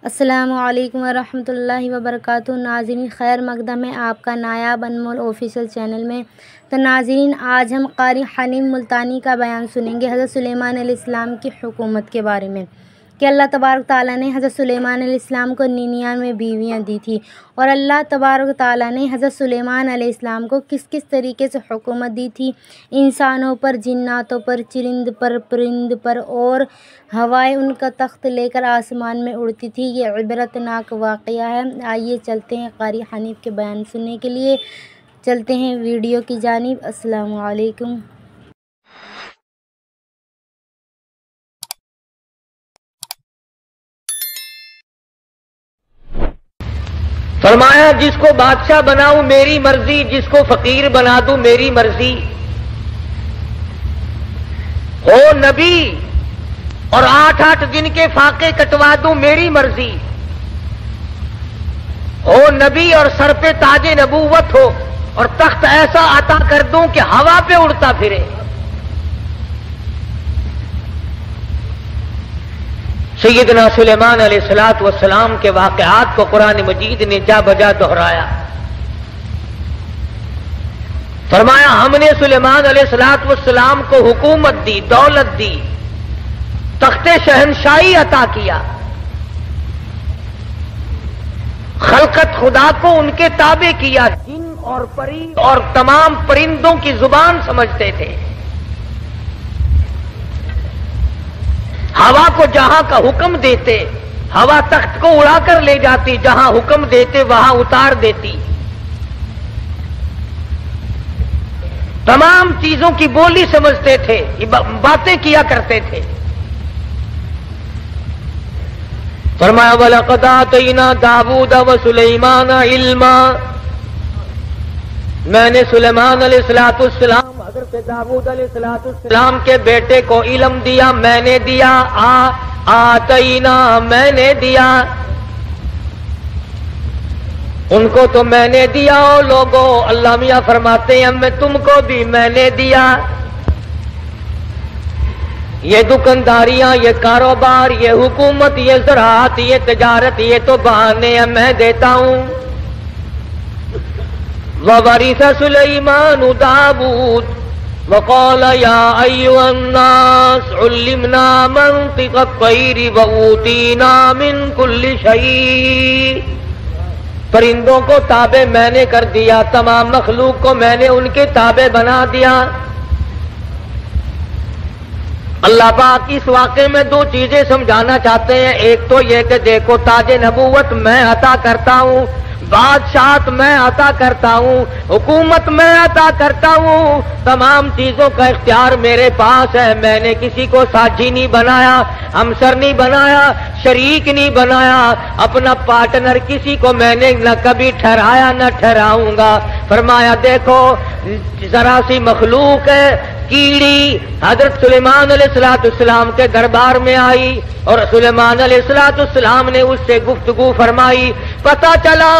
السلام علیکم ورحمۃ اللہ وبرکاتہ۔ ناظرین، خیر مقدم ہے آپ کا نایاب انمول آفیشیل چینل میں۔ تو ناظرین، آج ہم قاری حلیم ملتانی کا بیان سنیں گے حضرت سلیمان علیہ السلام کی حکومت کے بارے میں، کہ اللہ تبارک تعالیٰ نے حضرت سلیمان علیہ السلام کو 99 بیویاں دی تھی، اور اللہ تبارک تعالیٰ نے حضرت سلیمان علیہ السلام کو کس کس طریقے سے حکومت دی تھی، انسانوں پر، جناتوں پر، چرند پر، پرند پر، اور ہوائیں ان کا تخت لے کر آسمان میں اڑتی تھی۔ یہ عبرتناک واقعہ ہے۔ آئیے چلتے ہیں قاری حنیف کے بیان سننے کے لیے، چلتے ہیں ویڈیو کی جانب۔ السلام علیکم۔ فرمایا جس کو بادشاہ بناؤں میری مرضی، جس کو فقیر بنا دوں میری مرضی، ہو نبی اور 8 دن کے فاقے کٹوا دوں میری مرضی، ہو نبی اور سر پہ تاج نبوت ہو اور تخت ایسا عطا کر دوں کہ ہوا پہ اڑتا پھرے۔ سیدنا سلیمان علیہ السلام کے واقعات کو قرآن مجید نے جا بجا دہرایا۔ فرمایا ہم نے سلیمان علیہ السلام کو حکومت دی، دولت دی، تخت شہنشاہی عطا کیا، خلقت خدا کو ان کے تابع کیا، جن اور پری اور تمام پرندوں کی زبان سمجھتے تھے، ہوا کو جہاں کا حکم دیتے ہوا تخت کو اڑا کر لے جاتی، جہاں حکم دیتے وہاں اتار دیتی، تمام چیزوں کی بولی سمجھتے تھے، باتیں کیا کرتے تھے۔ فرمایا وَلَقَدْ آتَيْنَا دَاوُودَ وَسُلَيْمَانَ عِلْمًا، میں نے سلیمان علیہ السلام حضرت داؤد علیہ السلام کے بیٹے کو علم دیا، میں نے دیا، آتینا میں نے دیا، ان کو تو میں نے دیا۔ اور لوگوں، اللہ میاں فرماتے ہیں میں تم کو بھی میں نے دیا۔ یہ دکانداریاں، یہ کاروبار، یہ حکومت، یہ زراعت، یہ تجارت، یہ تو بہانے ہیں، میں دیتا ہوں۔ وَوَرِثَ سُلَيْمَانُ دَاوُودَ وَقَالَ يَا أَيُّهَا النَّاسُ عُلِّمْنَا مَنطِقَ الطَّيْرِ وَأُوتِينَا مِن كُلِّ شَيْءٍ، پرندوں کو تابع میں نے کر دیا، تمام مخلوق کو میں نے ان کے تابع بنا دیا۔ اللہ پاک اس واقعے میں 2 چیزیں سمجھانا چاہتے ہیں۔ ایک تو یہ کہ دیکھو تاج نبوت میں عطا کرتا ہوں، بادشاہت میں عطا کرتا ہوں، حکومت میں عطا کرتا ہوں، تمام چیزوں کا اختیار میرے پاس ہے۔ میں نے کسی کو ساتھی نہیں بنایا، ہمسر نہیں بنایا، شریک نہیں بنایا، اپنا پارٹنر کسی کو میں نے نہ کبھی ٹھہرایا نہ ٹھہراؤں گا۔ فرمایا دیکھو ذرا سی مخلوق ہے، کیڑی حضرت سلیمان علیہ السلام کے دربار میں آئی، اور سلیمان علیہ السلام نے اس سے گفتگو فرمائی۔ پتہ چلا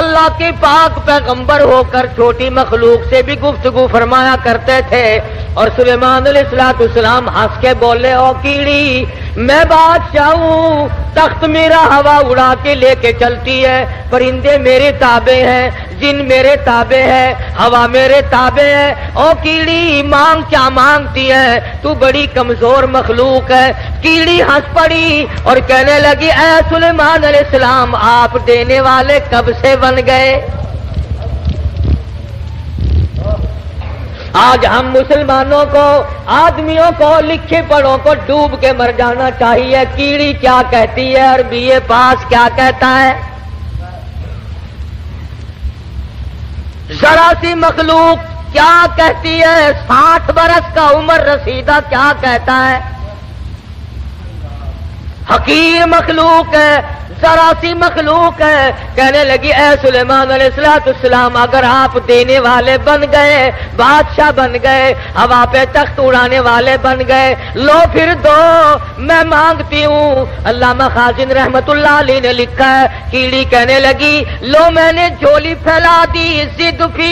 اللہ کے پاک پیغمبر ہو کر چھوٹی مخلوق سے بھی گفتگو فرمایا کرتے تھے۔ اور سلیمان علیہ السلام ہنس کے بولے، او کیڑی میں بادشاہ ہوں، تخت میرا ہوا اڑا کے لے کے چلتی ہے، پرندے میرے تابع ہیں، جن میرے تابع ہے، ہوا میرے تابع ہے، او کیڑی مانگ کیا مانگتی ہے، تو بڑی کمزور مخلوق ہے۔ کیڑی ہنس پڑی اور کہنے لگی، اے سلیمان علیہ السلام آپ دینے والے کب سے بن گئے؟ آج ہم مسلمانوں کو، آدمیوں کو، لکھے پڑھوں کو ڈوب کے مر جانا چاہیے۔ کیڑی کیا کہتی ہے، عربی پاس کیا کہتا ہے؟ ذرا سی مخلوق کیا کہتی ہے؟ 60 برس کا عمر رسیدہ کیا کہتا ہے؟ حقیر مخلوق ہے، ذرا سی مخلوق ہے۔ کہنے لگی، اے سلیمان علیہ السلام اگر آپ دینے والے بن گئے، بادشاہ بن گئے، ہوا پہ تخت اڑانے والے بن گئے، لو پھر دو، میں مانگتی ہوں۔ علامہ خازن رحمت اللہ علیہ نے لکھا ہے، کیڑی کہنے لگی، لو میں نے جھولی پھیلا دی، زد فی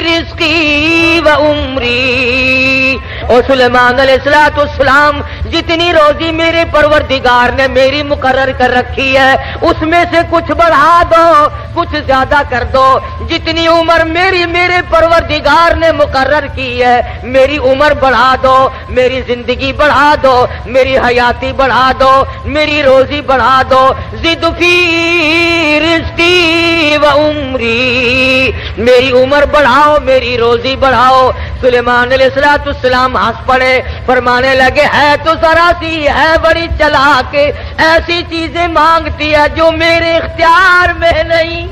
رزقی و عمری، اور سلیمان علیہ السلام جتنی روزی میرے پروردگار نے میری مقرر کر رکھی ہے اس میں سے کچھ بڑھا دو، کچھ زیادہ کر دو، جتنی عمر میرے پروردگار نے مقرر کی ہے میری عمر بڑھا دو، میری زندگی بڑھا دو، میری حیاتی بڑھا دو، میری روزی بڑھا دو، زد فی رزقی و عمری، میری عمر بڑھاؤ، میری روزی بڑھاؤ۔ سلیمان علیہ السلام ہنس پڑے، فرمانے لگے ہے تو ذرا سی ہے بڑی چلاک، ایسی چیزیں مانگتی ہے جو میرے اختیار میں نہیں۔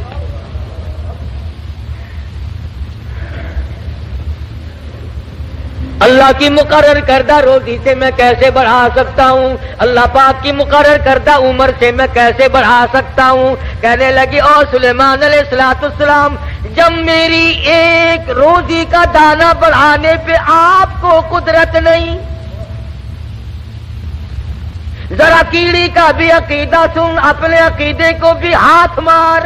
اللہ کی مقرر کردہ روزی سے میں کیسے بڑھا سکتا ہوں، اللہ پاک کی مقرر کردہ عمر سے میں کیسے بڑھا سکتا ہوں؟ کہنے لگی او سلیمان علیہ السلام، جب میری ایک روزی کا دانہ بڑھانے پہ آپ کو قدرت نہیں، ذرا کیڑی کا بھی عقیدہ سن، اپنے عقیدے کو بھی ہاتھ مار،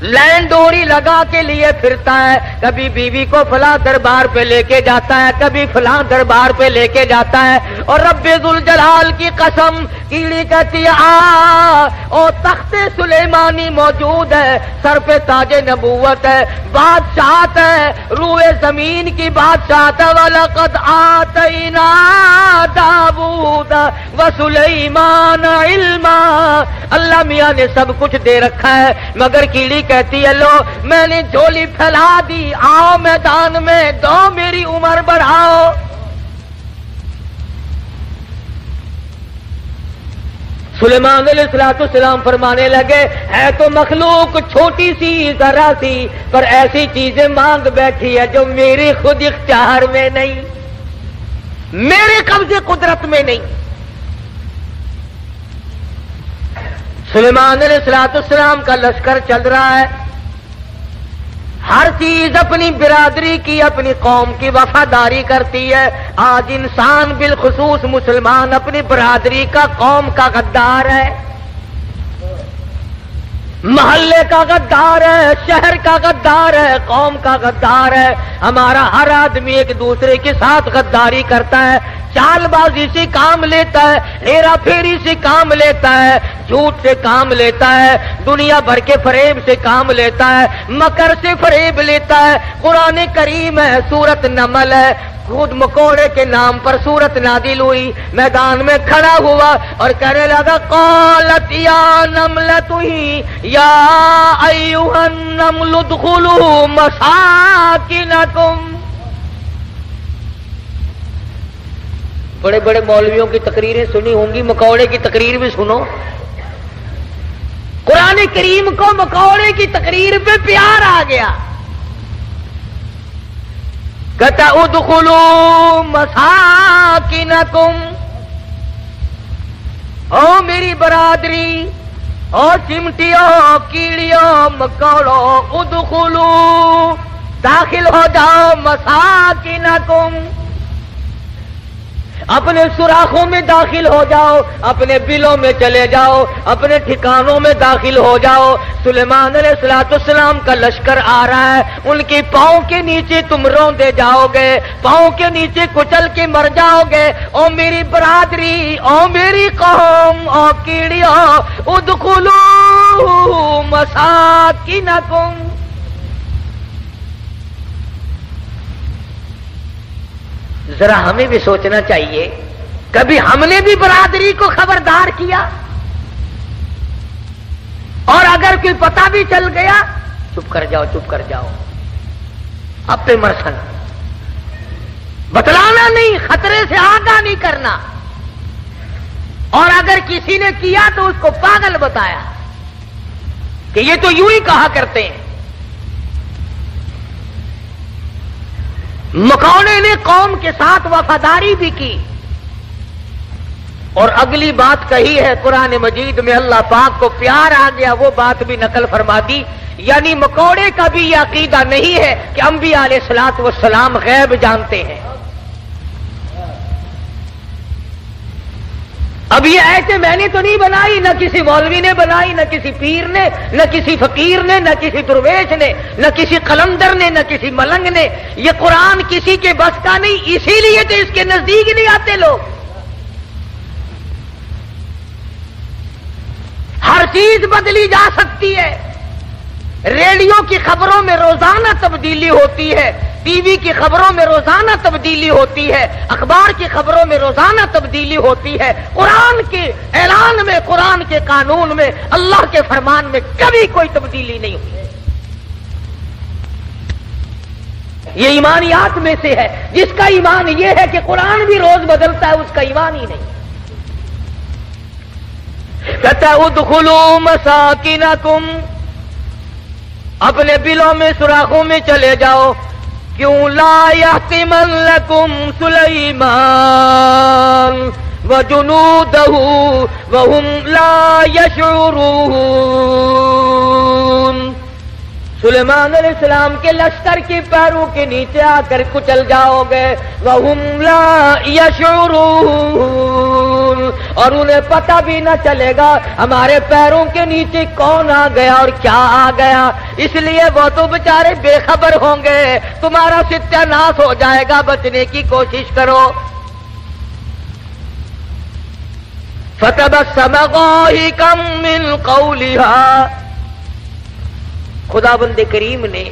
لین ڈوری لگا کے لیے پھرتا ہے، کبھی بیوی کو فلاں دربار پہ لے کے جاتا ہے، کبھی فلاں دربار پہ لے کے جاتا ہے، اور رب ذوالجلال کی قسم کیڑی کہتی ہے اور تخت سلیمانی موجود ہے، سر پہ تاج نبوت ہے، بادشاہت ہے، روئے زمین کی بادشاہت ہے، وَلَقَدْ آتَيْنَا دَاوُودَ وَسُلَيْمَانَ عِلْمًا، اللہ میاں نے سب کچھ دے رکھا ہے، مگر کیڑی کہتی ہے لو میں نے جھولی پھیلا دی، آؤ میدان میں، دو میری عمر بڑھاؤ۔ سلیمان علیہ السلام فرمانے لگے ہے تو مخلوق چھوٹی سی ذرا سی، پر ایسی چیزیں مانگ بیٹھی ہے جو میرے خود اختیار میں نہیں، میرے قبضے قدرت میں نہیں۔ سلیمان علیہ السلام کا لشکر چل رہا ہے، ہر چیز اپنی برادری کی، اپنی قوم کی وفاداری کرتی ہے۔ آج انسان بالخصوص مسلمان اپنی برادری کا، قوم کا غدار ہے، محلے کا غدار ہے، شہر کا غدار ہے، قوم کا غدار ہے۔ ہمارا ہر آدمی ایک دوسرے کے ساتھ غداری کرتا ہے، چال بازی سے کام لیتا ہے، ہیرا پھیری سے کام لیتا ہے، جھوٹ سے کام لیتا ہے، دنیا بھر کے فریب سے کام لیتا ہے، مکر سے فریب لیتا ہے۔ قرآن کریم ہے، سورت نمل ہے، خود مکوڑے کے نام پر سورت نازل ہوئی، میدان میں کھڑا ہوا اور کہنے لگا قالت یا نملۃ یا ایھا النمل ادخلوا مساکنکم۔ بڑے بڑے مولویوں کی تقریریں سنی ہوں گی، مکوڑے کی تقریر بھی سنو۔ قرآن کریم کو مکوڑے کی تقریر پہ پیار آ گیا، کہتا ادخلوا مساکنکم، او میری برادری، او چمٹیوں، کیڑیوں، مکوڑوں، ادخلوا داخل ہو جاؤ، مساکنکم اپنے سوراخوں میں داخل ہو جاؤ، اپنے بلوں میں چلے جاؤ، اپنے ٹھکانوں میں داخل ہو جاؤ۔ سلیمان علیہ السلام کا لشکر آ رہا ہے، ان کے پاؤں کے نیچے تم روندے جاؤ گے، پاؤں کے نیچے کچل کے مر جاؤ گے۔ او میری برادری، او میری قوم، او کیڑیوں، ادخلوا مساکنکم۔ ذرا ہمیں بھی سوچنا چاہیے، کبھی ہم نے بھی برادری کو خبردار کیا؟ اور اگر کوئی پتہ بھی چل گیا، چپ کر جاؤ، چپ کر جاؤ، اب پہ مرسن، بتلانا نہیں، خطرے سے آگاہ نہیں کرنا۔ اور اگر کسی نے کیا تو اس کو پاگل بتایا کہ یہ تو یوں ہی کہا کرتے ہیں۔ مکوڑے نے قوم کے ساتھ وفاداری بھی کی، اور اگلی بات کہی ہے قرآن مجید میں، اللہ پاک کو پیار آ گیا، وہ بات بھی نقل فرما دی۔ یعنی مکوڑے کا بھی یہ عقیدہ نہیں ہے کہ انبیاء علیہ الصلوۃ والسلام غیب جانتے ہیں۔ اب یہ ایسے میں نے تو نہیں بنائی، نہ کسی مولوی نے بنائی، نہ کسی پیر نے، نہ کسی فقیر نے، نہ کسی درویش نے، نہ کسی قلندر نے، نہ کسی ملنگ نے. یہ قرآن کسی کے بس کا نہیں، اسی لیے تو اس کے نزدیک نہیں آتے لوگ. ہر چیز بدلی جا سکتی ہے. ریڈیو کی خبروں میں روزانہ تبدیلی ہوتی ہے، ٹی وی کی خبروں میں روزانہ تبدیلی ہوتی ہے، اخبار کی خبروں میں روزانہ تبدیلی ہوتی ہے. قرآن کے اعلان میں، قرآن کے قانون میں، اللہ کے فرمان میں کبھی کوئی تبدیلی نہیں ہوئی. یہ ایمانیات میں سے ہے. جس کا ایمان یہ ہے کہ قرآن بھی روز بدلتا ہے، اس کا ایمان ہی نہیں. کہتا ہے ادخلوا مساکنکم، اپنے بلوں میں سوراخوں میں چلے جاؤ. کیوں لا یحتمنکم سلیمان وجنودہ وہم لا یشعرون. سلیمان علیہ السلام کے لشکر کے پیروں کے نیچے آ کر کچل جاؤ گے. وہم لا یشعرون، اور انہیں پتہ بھی نہ چلے گا ہمارے پیروں کے نیچے کون آ گیا اور کیا آ گیا. اس لیے وہ تو بیچارے بے خبر ہوں گے. تمہارا ستیہ ناش ہو جائے گا، بچنے کی کوشش کرو. فتبسم ضاحكا من قولها، خداوند کریم نے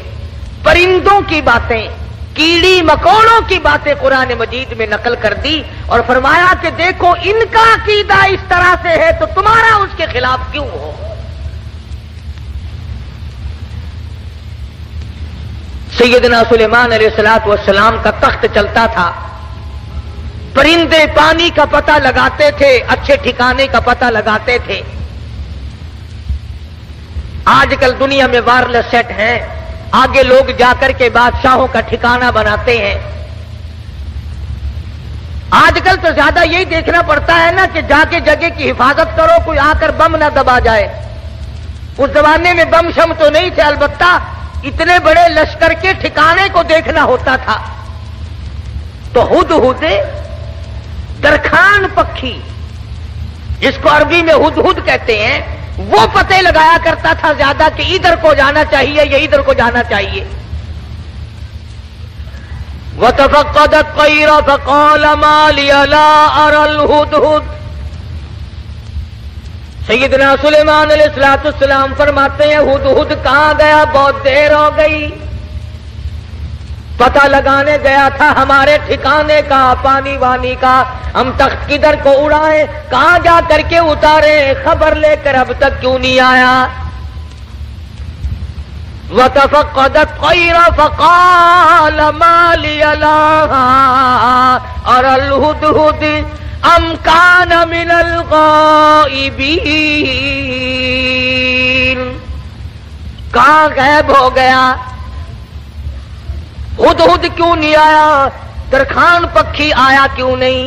پرندوں کی باتیں، کیڑی مکوڑوں کی باتیں قرآن مجید میں نقل کر دی اور فرمایا کہ دیکھو ان کا عقیدہ اس طرح سے ہے تو تمہارا اس کے خلاف کیوں ہو. سیدنا سلیمان علیہ السلام کا تخت چلتا تھا. پرندے پانی کا پتہ لگاتے تھے، اچھے ٹھکانے کا پتہ لگاتے تھے. آج کل دنیا میں وائرلیس سیٹ ہیں، آگے لوگ جا کر کے بادشاہوں کا ٹھکانہ بناتے ہیں. آج کل تو زیادہ یہی دیکھنا پڑتا ہے نا کہ جا کے جگہ کی حفاظت کرو، کوئی آ کر بم نہ دبا جائے. اس زمانے میں بم شم تو نہیں تھے، البتہ اتنے بڑے لشکر کے ٹھکانے کو دیکھنا ہوتا تھا. تو ہدہد درخان پکھی، جس کو عربی میں ہدہد کہتے ہیں، وہ پتے لگایا کرتا تھا زیادہ کہ ادھر کو جانا چاہیے یا ادھر کو جانا چاہیے. وَتَفَقَّدَ الطَّيْرَ فَقَالَ مَا لِيَ لَا أَرَى الْهُدْهُدْ. سیدنا سلیمان علیہ السلام فرماتے ہیں ہدہد کہاں گیا؟ بہت دیر ہو گئی. پتہ لگانے گیا تھا ہمارے ٹھکانے کا، پانی وانی کا. ہم تخت کدھر کو اڑائیں، کہاں جا کر کے اتارے، خبر لے کر اب تک کیوں نہیں آیا؟ وَتَفَقَّدَ الطَّيْرَ فَقَالَ مَا لِيَ لَا أَرَى الْهُدْهُدْ أَمْ كَانَ مِنَ الْغَائِبِينَ. کہاں غائب ہو گیا؟ ہدہد کیوں نہیں آیا؟ درخان پکھی آیا کیوں نہیں؟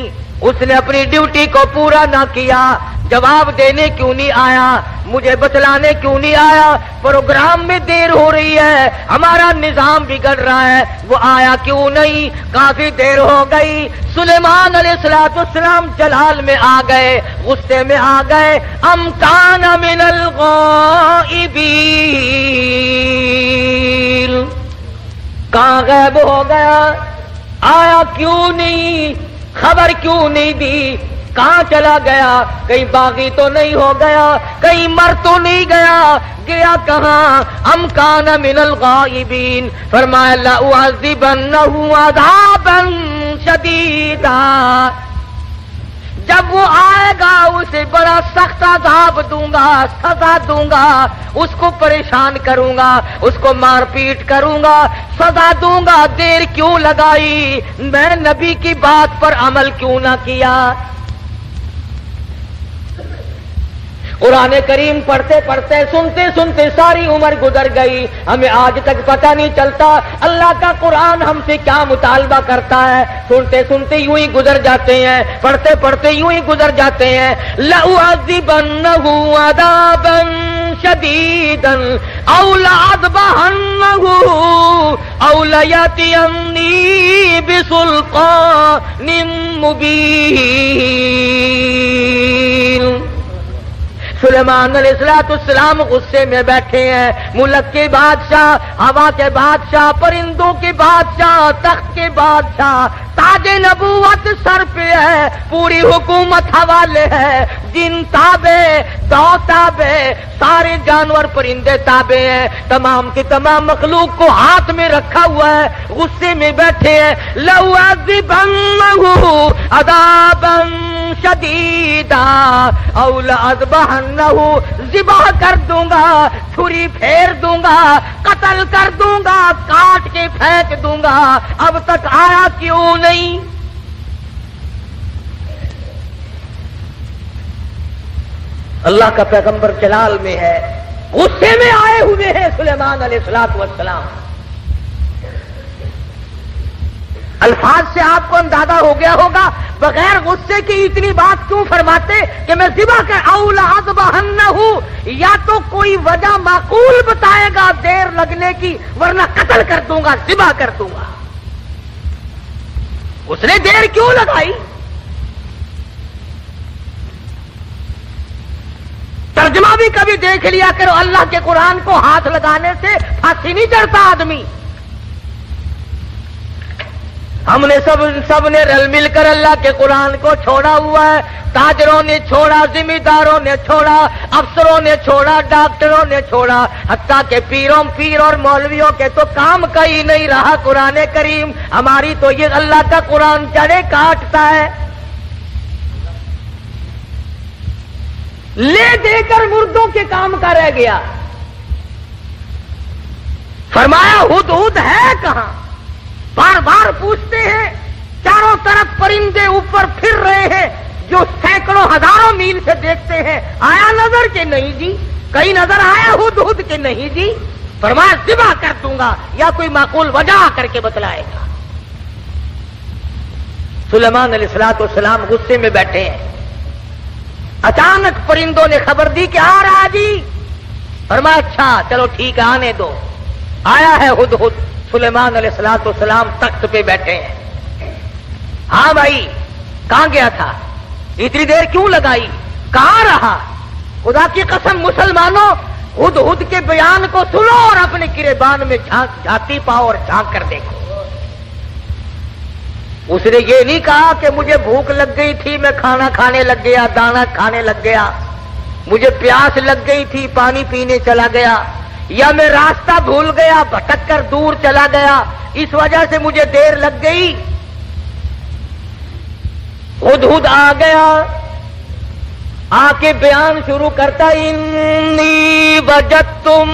اس نے اپنی ڈیوٹی کو پورا نہ کیا. جواب دینے کیوں نہیں آیا؟ مجھے بتلانے کیوں نہیں آیا؟ پروگرام میں دیر ہو رہی ہے، ہمارا نظام بگڑ رہا ہے، وہ آیا کیوں نہیں؟ کافی دیر ہو گئی. سلیمان علیہ السلام جلال میں آ گئے، غصے میں آ گئے. ام کان من الغائبین، کہاں غائب ہو گیا؟ آیا کیوں نہیں؟ خبر کیوں نہیں دی؟ کہاں چلا گیا؟ کہیں باغی تو نہیں ہو گیا؟ کہیں مر تو نہیں گیا؟ گیا کہاں؟ ام کان من الغائبین. فرمایا لأعذبنہ عذابا شدیدا، جب وہ آئے گا اسے بڑا سخت عذاب دوں گا، سزا دوں گا، اس کو پریشان کروں گا، اس کو مار پیٹ کروں گا، سزا دوں گا. دیر کیوں لگائی؟ میں نبی کی بات پر عمل کیوں نہ کیا؟ قرآن کریم پڑھتے پڑھتے سنتے سنتے ساری عمر گزر گئی، ہمیں آج تک پتہ نہیں چلتا اللہ کا قرآن ہم سے کیا مطالبہ کرتا ہے۔ سنتے سنتے یوں ہی گزر جاتے ہیں، پڑھتے پڑھتے یوں ہی گزر جاتے ہیں۔ لَأُعَذِّبَنَّهُ عَذَابًا شَدِيدًا أَوْ لَأَذْبَحَنَّهُ أَوْ لَيَأْتِيَنِّي بِسُلْطَانٍ مُبِينٍ۔ سلیمان علیہ السلام غصے میں بیٹھے ہیں، ملک کے بادشاہ، ہوا کے بادشاہ، پرندوں کے بادشاہ، تخت کے بادشاہ، تاج نبوت سر پہ ہے، پوری حکومت حوالے ہے، جن تابع، دو تابع، سارے جانور پرندے تابع ہیں، تمام کی تمام مخلوق کو ہاتھ میں رکھا ہوا ہے، غصے میں بیٹھے ہیں۔ لَأُعَذِّبَنَّهُ عَذَابًا شَدِيدًا أَوْ لَأَذْبَحَنَّهُ، ذبح کر دوں گا، چھری پھیر دوں گا، قتل کر دوں گا، کاٹ کے پھینک دوں گا، اب تک آیا کیوں نہیں؟ اللہ کا پیغمبر جلال میں ہے، غصے میں آئے ہوئے ہیں سلیمان علیہ السلام۔ الفاظ سے آپ کو اندازہ ہو گیا ہوگا بغیر غصے کی اتنی بات کیوں فرماتے کہ میں ذبح کر أَوْ لَأَذْبَحَنَّهُ، یا تو کوئی وجہ معقول بتائے گا دیر لگنے کی، ورنہ قتل کر دوں گا، ذبح کر دوں گا۔ اس نے دیر کیوں لگائی؟ ترجمہ بھی کبھی دیکھ لیا کرو، اللہ کے قرآن کو ہاتھ لگانے سے پھانسی نہیں چڑھتا آدمی۔ ہم نے سب نے رل مل کر اللہ کے قرآن کو چھوڑا ہوا ہے، تاجروں نے چھوڑا، ذمہ داروں نے چھوڑا، افسروں نے چھوڑا، ڈاکٹروں نے چھوڑا، حتیٰ کہ پیر اور مولویوں کے تو کام کا ہی نہیں رہا قرآن کریم۔ ہماری تو یہ اللہ کا قرآن جڑیں کاٹتا ہے، لے دے کر مردوں کے کام کا رہ گیا۔ فرمایا ہدہد ہے کہاں؟ بار بار پوچھتے ہیں، چاروں طرف پرندے اوپر پھر رہے ہیں جو سینکڑوں ہزاروں میل سے دیکھتے ہیں، آیا نظر کہ نہیں جی؟ کہیں نظر آیا ہدہد کہ نہیں جی؟ فرمایا ذبح کر دوں گا، یا کوئی معقول وجہ کر کے بتلائے گا۔ سلیمان علیہ السلام غصے میں بیٹھے ہیں، اچانک پرندوں نے خبر دی کہ آ رہا جی۔ فرمایا اچھا چلو ٹھیک ہے آنے دو۔ آیا ہے ہدہد، سلیمان علیہ السلام تخت پہ بیٹھے ہیں۔ ہاں بھائی کہاں گیا تھا؟ اتنی دیر کیوں لگائی؟ کہاں رہا؟ خدا کی قسم مسلمانوں، ہدہد کے بیان کو سنو اور اپنے گریبان میں جھانتی پاؤ اور جھانک کر دیکھو۔ اس نے یہ نہیں کہا کہ مجھے بھوک لگ گئی تھی میں کھانا کھانے لگ گیا، دانا کھانے لگ گیا، مجھے پیاس لگ گئی تھی پانی پینے چلا گیا، یا میں راستہ بھول گیا بھٹک کر دور چلا گیا اس وجہ سے مجھے دیر لگ گئی۔ ہدہد آ گیا، آ کے بیان شروع کرتا، انی وجدتم،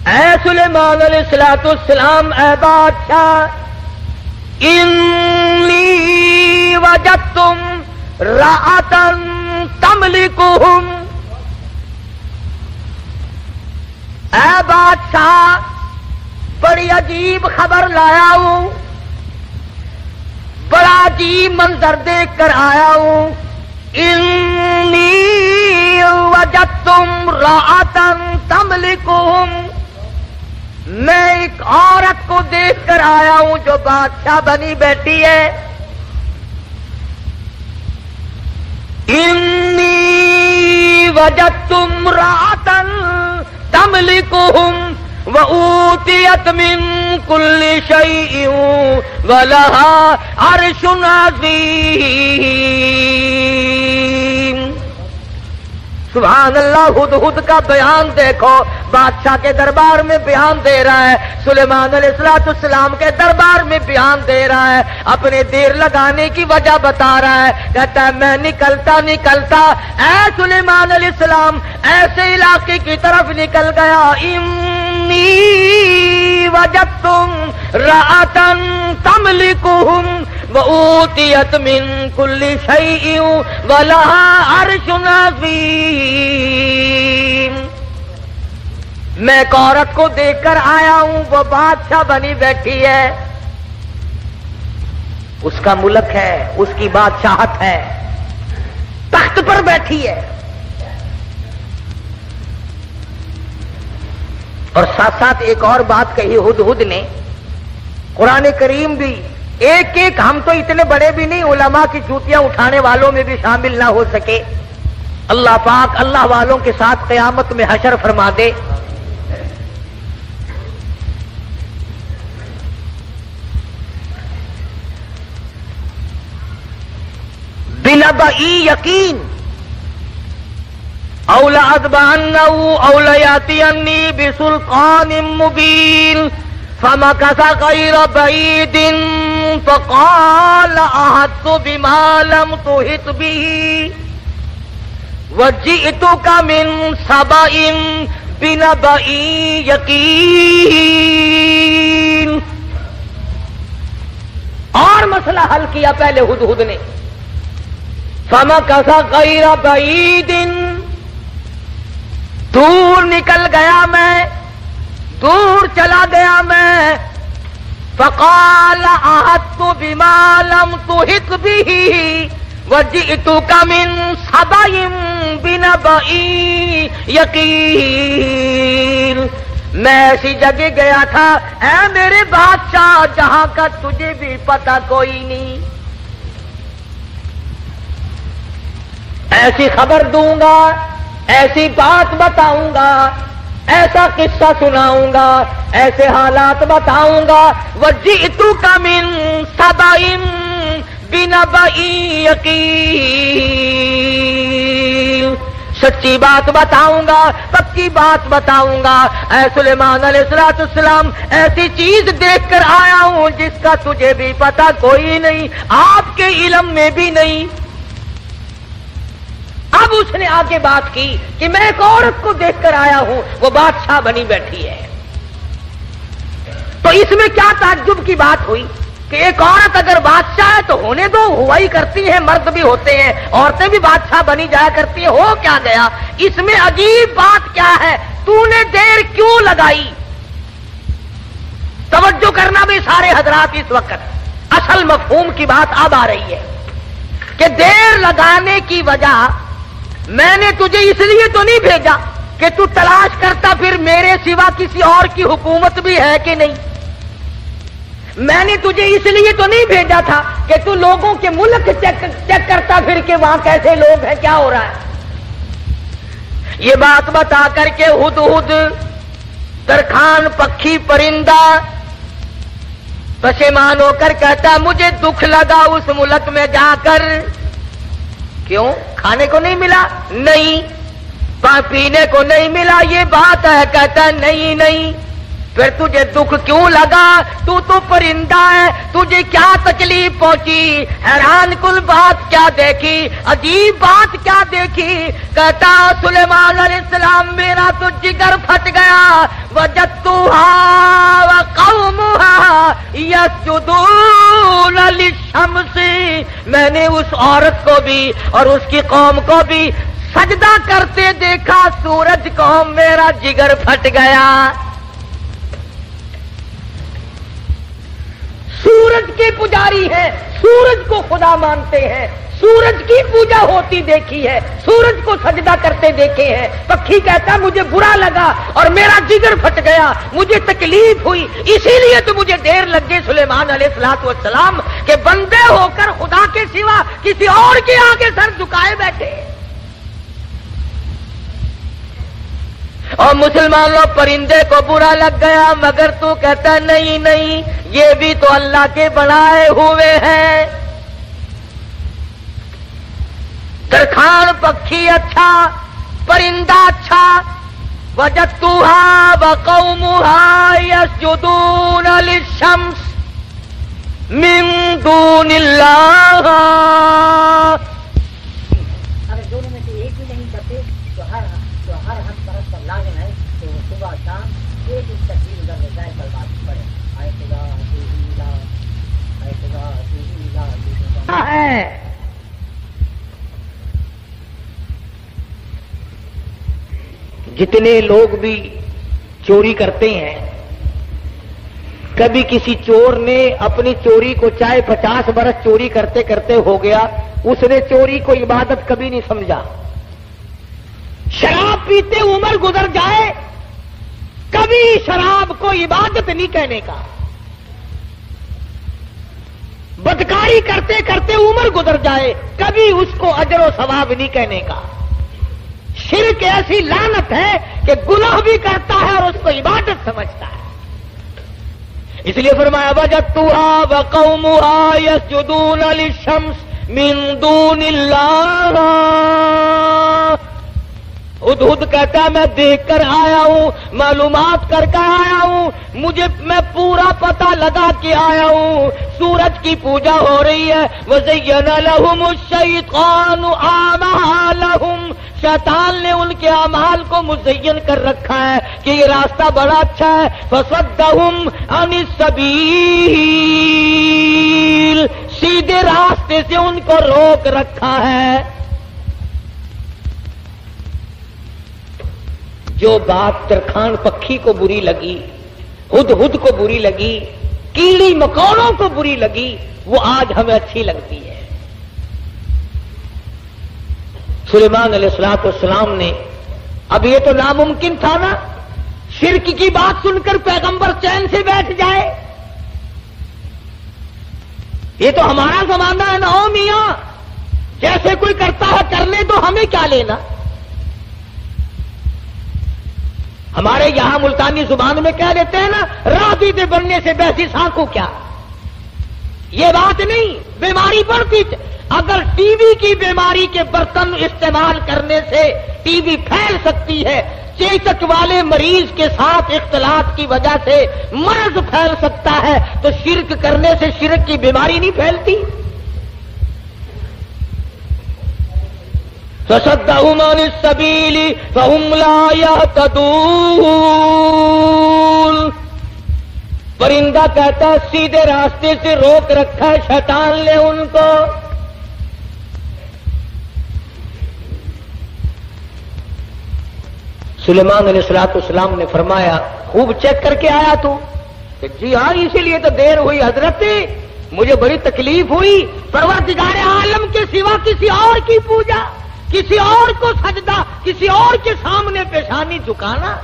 اے سلیمان علیہ السلام، اے بادشاہ، انی وجدتم رأتن تملکہم، اے بادشاہ بڑی عجیب خبر لایا ہوں، بڑا عجیب منظر دیکھ کر آیا ہوں۔ انی وجدتم رأتن تملکہم، میں ایک عورت کو دیکھ کر آیا ہوں جو بادشاہ بنی بیٹھی ہے۔ انی وجدتم امرأة تملکہم وَأُوتِيَتْ مِن كُلِّ شَيْءٍ وَلَهَا عَرْشٌ عَظِيمٌ۔ سبحان اللہ، ہدہد کا بیان دیکھو، بادشاہ کے دربار میں بیان دے رہا ہے، سلیمان علیہ السلام کے دربار میں بیان دے رہا ہے، اپنے دیر لگانے کی وجہ بتا رہا ہے، کہتا ہے میں نکلتا اے سلیمان علیہ السلام ایسے علاقے کی طرف نکل گیا، انی وجدتم رأة تملكهم وأوتيت من كل شيء ولها عرش عظيم. میں ایک عورت کو دیکھ کر آیا ہوں، وہ بادشاہ بنی بیٹھی ہے، اس کا ملک ہے، اس کی بادشاہت ہے، تخت پر بیٹھی ہے. اور ساتھ ساتھ ایک اور بات کہی ہدہد نے، قرآن کریم بھی ایک ایک، ہم تو اتنے بڑے بھی نہیں، علماء کی جوتیاں اٹھانے والوں میں بھی شامل نہ ہو سکے. اللہ پاک اللہ والوں کے ساتھ قیامت میں حشر فرما دے. بنبئی یقین او لأذبحنه او ليأتيني بسلطان مبين فمكث غير بعيد فقال أحطت بما لم تحط به وجئتك من سبأ بنبأ يقين. اور مسئلہ حل کیا پہلے ہدہد نے. فمكث غير بعيد، دور نکل گیا میں، دور چلا گیا میں. فقال احطت بما لم تحط به وجئتك من سبأ بنبأ یقین. میں ایسی جگہ گیا تھا اے میرے بادشاہ جہاں کا تجھے بھی پتہ کوئی نہیں. ایسی خبر دوں گا، ایسی بات بتاؤں گا، ایسا قصہ سناؤں گا، ایسے حالات بتاؤں گا. وجئتک من سبأ بنبأ یقین، سچی بات بتاؤں گا، پکی بات بتاؤں گا. اے سلیمان علیہ السلام، ایسی چیز دیکھ کر آیا ہوں جس کا تجھے بھی پتہ کوئی نہیں، آپ کے علم میں بھی نہیں. اب اس نے آگے بات کی کہ میں ایک عورت کو دیکھ کر آیا ہوں، وہ بادشاہ بنی بیٹھی ہے. تو اس میں کیا تعجب کی بات ہوئی کہ ایک عورت اگر بادشاہ ہے تو ہونے دو، ہوا ہی کرتی ہے، مرد بھی ہوتے ہیں، عورتیں بھی بادشاہ بنی جایا کرتی ہیں. ہو کیا گیا؟ اس میں عجیب بات کیا ہے؟ تو نے دیر کیوں لگائی؟ توجہ کرنا بھی سارے حضرات اس وقت، اصل مفہوم کی بات اب آ رہی ہے کہ دیر لگانے کی وجہ، میں نے تجھے اس لیے تو نہیں بھیجا کہ تو تلاش کرتا پھر میرے سوا کسی اور کی حکومت بھی ہے کہ نہیں. میں نے تجھے اس لیے تو نہیں بھیجا تھا کہ تو لوگوں کے ملک چیک کرتا پھر کہ وہاں کیسے لوگ ہیں، کیا ہو رہا ہے. یہ بات بتا کر کے ہدہد ترکھان پکھی پرندہ پشیمان ہو کر کہتا مجھے دکھ لگا اس ملک میں جا کر. کیوں؟ کھانے کو نہیں ملا؟ نہیں. پینے کو نہیں ملا؟ یہ بات ہے. کہتا نہیں نہیں. پھر تجھے دکھ کیوں لگا؟ تو پرندہ ہے، تجھے کیا تکلیف پہنچی؟ حیران کن بات کیا دیکھی؟ عجیب بات کیا دیکھی؟ کہتا سلیمان علیہ السلام میرا تو جگر پھٹ گیا. وجدتها وقومها يسجدون للشمس، میں نے اس عورت کو بھی اور اس کی قوم کو بھی سجدہ کرتے دیکھا سورج کو، میرا جگر پھٹ گیا. سورج کے پجاری ہیں، سورج کو خدا مانتے ہیں، سورج کی پوجا ہوتی دیکھی ہے، سورج کو سجدہ کرتے دیکھے ہیں. پکھی کہتا مجھے برا لگا اور میرا جگر پھٹ گیا، مجھے تکلیف ہوئی، اسی لیے تو مجھے دیر لگ گئی سلیمان علیہ السلام کہ بندے ہو کر خدا کے سوا کسی اور کے آگے سر جھکائے بیٹھے. اور مسلمان لوگ پرندے کو برا لگ گیا، مگر تو کہتا نہیں نہیں، یہ بھی تو اللہ کے بنائے ہوئے ہیں. ترکھان پکھی اچھا، پرندہ اچھا. وجدتها وقومها يسجدون للشمس من دون اللہ. اگر دونوں میں سے ایک بھی نہیں کرتے تو ہر حق پرست پر لازم ہے کہ وہ صبح شام ایک اس تقریر ادھر ظاہر پر بات جتنے لوگ بھی چوری کرتے ہیں، کبھی کسی چور نے اپنی چوری کو چاہے 50 برس چوری کرتے کرتے ہو گیا، اس نے چوری کو عبادت کبھی نہیں سمجھا۔ شراب پیتے عمر گزر جائے، کبھی شراب کو عبادت نہیں کہنے کا۔ بدکاری کرتے کرتے عمر گزر جائے، کبھی اس کو اجر و ثواب نہیں کہنے کا۔ شرک ایسی لعنت ہے کہ گناہ بھی کرتا ہے اور اس کو عبادت سمجھتا ہے۔ اس لیے فرمایا وجدتها وقومها يسجدون للشمس من دون اللہ۔ ہدہد کہتا ہے میں دیکھ کر آیا ہوں، معلومات کر کے آیا ہوں، میں پورا پتہ لگا کے آیا ہوں، سورج کی پوجا ہو رہی ہے۔ وَزَيَّنَ لَهُمُ الشَّيْطَانُ أَعْمَالَهُمْ، شیطان نے ان کے اعمال کو مزین کر رکھا ہے کہ یہ راستہ بڑا اچھا ہے۔ فَصَدَّهُمْ عَنِ السَّبِيلِ، سیدھے راستے سے ان کو روک رکھا ہے۔ جو بات ترکھان پکھی کو بری لگی، ہدہد کو بری لگی، کیڑی مکوڑوں کو بری لگی، وہ آج ہمیں اچھی لگتی ہے۔ سلیمان علیہ السلام نے، اب یہ تو ناممکن تھا نا، شرک کی بات سن کر پیغمبر چین سے بیٹھ جائے۔ یہ تو ہمارا زمانہ ہے نا، او میاں جیسے کوئی کرتا ہے کرنے تو ہمیں کیا لینا۔ ہمارے یہاں ملتانی زبان میں کہہ لیتے ہیں نا، راضی دے بننے سے بحثی سانکھو کیا، یہ بات نہیں، بیماری بڑھتی۔ اگر ٹی وی کی بیماری کے برتن استعمال کرنے سے ٹی وی پھیل سکتی ہے، چیچک والے مریض کے ساتھ اختلاط کی وجہ سے مرض پھیل سکتا ہے، تو شرک کرنے سے شرک کی بیماری نہیں پھیلتی۔ فَصَدَّهُمْ عَنِ السَّبِيلِ فَهُمْ لَا يَهْتَدُونَ، پرندہ کہتا ہے سیدھے راستے سے روک رکھا ہے شیطان نے ان کو۔ سلیمان علیہ السلام نے فرمایا خوب چیک کر کے آیا تو؟ کہ جی ہاں، اسی لیے تو دیر ہوئی حضرت، مجھے بڑی تکلیف ہوئی، پروردگار عالم کے سوا کسی اور کی پوجا، کسی اور کو سجدہ، کسی اور کے سامنے پیشانی جھکانا۔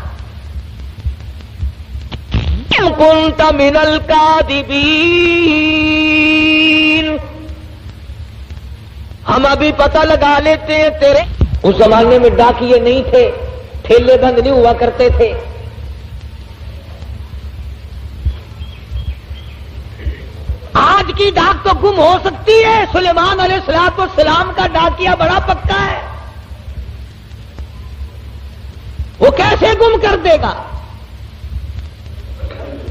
كنت من الكاذبین، ہم ابھی پتہ لگا لیتے ہیں تیرے۔ اس زمانے میں ڈاکیے نہیں تھے، ٹھیلے بند نہیں ہوا کرتے تھے۔ آج کی ڈاک تو گم ہو سکتی ہے، سلیمان علیہ السلام کا ڈاکیا بڑا پکا ہے، وہ کیسے گم کر دے گا؟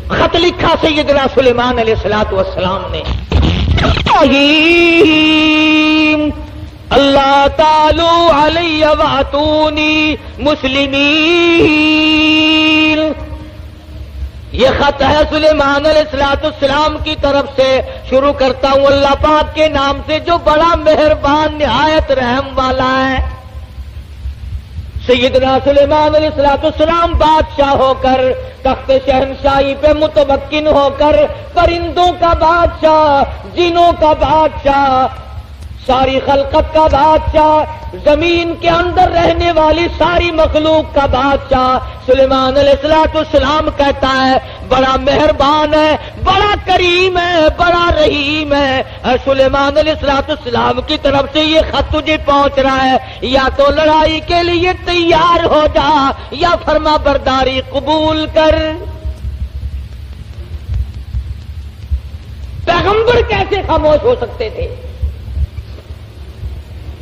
خط لکھا سیدنا سلیمان علیہ السلام نے، اللہ تعالی علی واتونی مسلمین۔ یہ خط ہے سلیمان علیہ السلام کی طرف سے، شروع کرتا ہوں اللہ پاک کے نام سے جو بڑا مہربان نہایت رحم والا ہے۔ سیدنا سلیمان علیہ السلام بادشاہ ہو کر، تخت شہنشاہی پہ متمکن ہو کر، پرندوں کا بادشاہ، جنوں کا بادشاہ، ساری خلقت کا بادشاہ، زمین کے اندر رہنے والی ساری مخلوق کا بادشاہ سلیمان علیہ السلام کہتا ہے بڑا مہربان ہے، بڑا کریم ہے، بڑا رحیم ہے۔ سلیمان علیہ السلام کی طرف سے یہ خط تجھے پہنچ رہا ہے، یا تو لڑائی کے لیے تیار ہو جا یا فرما برداری قبول کر۔ پیغمبر کیسے خاموش ہو سکتے تھے؟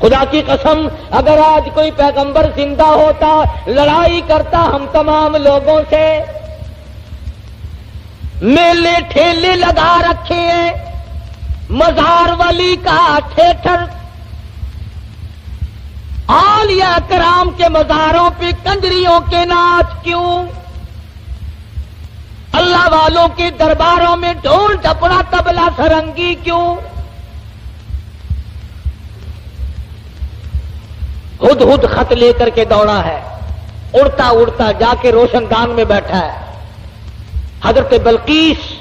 خدا کی قسم اگر آج کوئی پیغمبر زندہ ہوتا، لڑائی کرتا ہم تمام لوگوں سے، میلے ٹھیلے لگا رکھے ہیں، مزار ولی کا تھیٹر، اولیاء کرام کے مزاروں پہ کنجریوں کے ناچ کیوں؟ اللہ والوں کے درباروں میں ڈھول ڈپڑا طبلہ سرنگی کیوں؟ ہدہد خط لے کر کے دوڑا ہے، اڑتا اڑتا جا کے روشندان میں بیٹھا ہے. حضرت بلقیس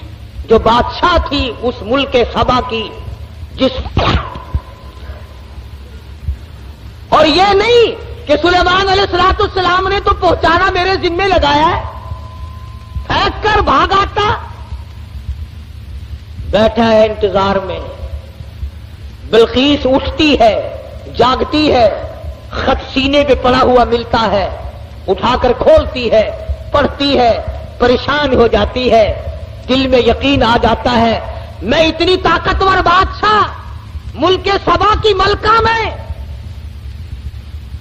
جو بادشاہ تھی اس ملک سبا کی، جس اور یہ نہیں کہ سلیمان علیہ السلام نے تو پہنچانا میرے ذمے لگایا ہے، پھینک کر بھاگ آتا. بیٹھا ہے انتظار میں. بلقیس اٹھتی ہے، جاگتی ہے، خط سینے پہ پڑا ہوا ملتا ہے، اٹھا کر کھولتی ہے، پڑھتی ہے، پریشان ہو جاتی ہے. دل میں یقین آ جاتا ہے میں اتنی طاقتور بادشاہ ملک سبا کی ملکہ میں.